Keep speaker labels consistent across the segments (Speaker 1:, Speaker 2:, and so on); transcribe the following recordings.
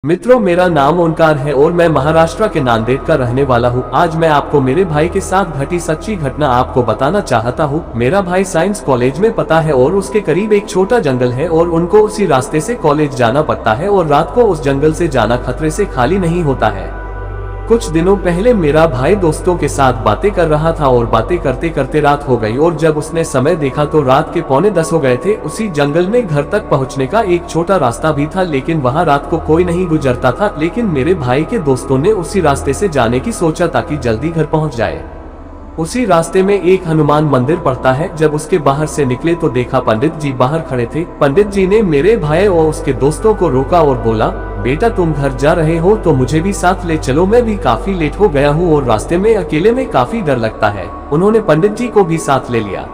Speaker 1: मित्रों, मेरा नाम ओंकार है और मैं महाराष्ट्र के नांदेड़ का रहने वाला हूँ। आज मैं आपको मेरे भाई के साथ घटी सच्ची घटना आपको बताना चाहता हूँ। मेरा भाई साइंस कॉलेज में पढ़ता है और उसके करीब एक छोटा जंगल है और उनको उसी रास्ते से कॉलेज जाना पड़ता है और रात को उस जंगल से जाना खतरे से खाली नहीं होता है। कुछ दिनों पहले मेरा भाई दोस्तों के साथ बातें कर रहा था और बातें करते करते रात हो गई और जब उसने समय देखा तो रात के 9:45 हो गए थे। उसी जंगल में घर तक पहुंचने का एक छोटा रास्ता भी था, लेकिन वहां रात को कोई नहीं गुजरता था। लेकिन मेरे भाई के दोस्तों ने उसी रास्ते से जाने की सोचा ताकि जल्दी घर पहुंच जाए। उसी रास्ते में एक हनुमान मंदिर पड़ता है। जब उसके बाहर से निकले तो देखा पंडित जी बाहर खड़े थे। पंडित जी ने मेरे भाई और उसके दोस्तों को रोका और बोला, बेटा तुम घर जा रहे हो तो मुझे भी साथ ले चलो, मैं भी काफी लेट हो गया हूँ और रास्ते में अकेले में काफी डर लगता है। उन्होंने पंडित जी को भी साथ ले लिया।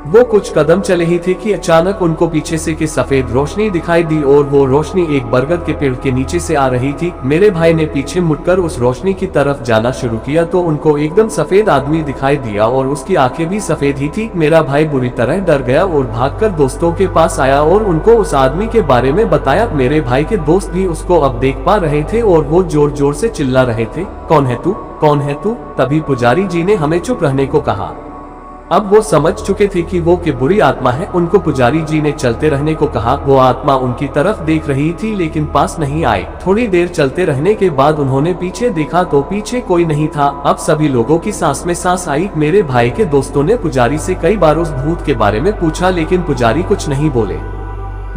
Speaker 1: वो कुछ कदम चले ही थे कि अचानक उनको पीछे से की सफेद रोशनी दिखाई दी और वो रोशनी एक बरगद के पेड़ के नीचे से आ रही थी। मेरे भाई ने पीछे मुड़कर उस रोशनी की तरफ जाना शुरू किया तो उनको एकदम सफेद आदमी दिखाई दिया और उसकी आंखें भी सफेद ही थी। मेरा भाई बुरी तरह डर गया और भागकर दोस्तों के पास आया और उनको उस आदमी के बारे में बताया। मेरे भाई के दोस्त भी उसको अब देख पा रहे थे और वो जोर जोर से चिल्ला रहे थे, कौन है तू, कौन है तू। तभी पुजारी जी ने हमें चुप रहने को कहा। अब वो समझ चुके थे कि वो के बुरी आत्मा है। उनको पुजारी जी ने चलते रहने को कहा। वो आत्मा उनकी तरफ देख रही थी लेकिन पास नहीं आई। थोड़ी देर चलते रहने के बाद उन्होंने पीछे देखा तो पीछे कोई नहीं था। अब सभी लोगों की सांस में सांस आई। मेरे भाई के दोस्तों ने पुजारी से कई बार उस भूत के बारे में पूछा लेकिन पुजारी कुछ नहीं बोले।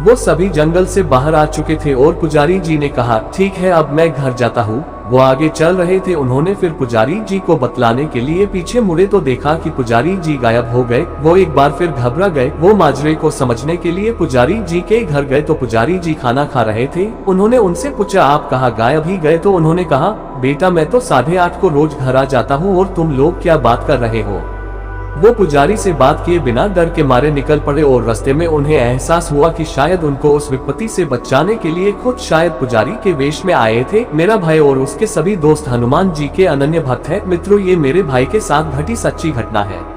Speaker 1: वो सभी जंगल से बाहर आ चुके थे और पुजारी जी ने कहा, ठीक है अब मैं घर जाता हूँ। वो आगे चल रहे थे। उन्होंने फिर पुजारी जी को बतलाने के लिए पीछे मुड़े तो देखा कि पुजारी जी गायब हो गए। वो एक बार फिर घबरा गए। वो माजरे को समझने के लिए पुजारी जी के घर गए तो पुजारी जी खाना खा रहे थे। उन्होंने उनसे पूछा, आप कहाँ गायब ही गए। तो उन्होंने कहा, बेटा मैं तो 8:30 को रोज घर आ जाता हूँ और तुम लोग क्या बात कर रहे हो। वो पुजारी से बात किए बिना डर के मारे निकल पड़े और रास्ते में उन्हें एहसास हुआ कि शायद उनको उस विपत्ति से बचाने के लिए खुद शायद पुजारी के वेश में आए थे। मेरा भाई और उसके सभी दोस्त हनुमान जी के अनन्य भक्त हैं। मित्रों, ये मेरे भाई के साथ घटी सच्ची घटना है।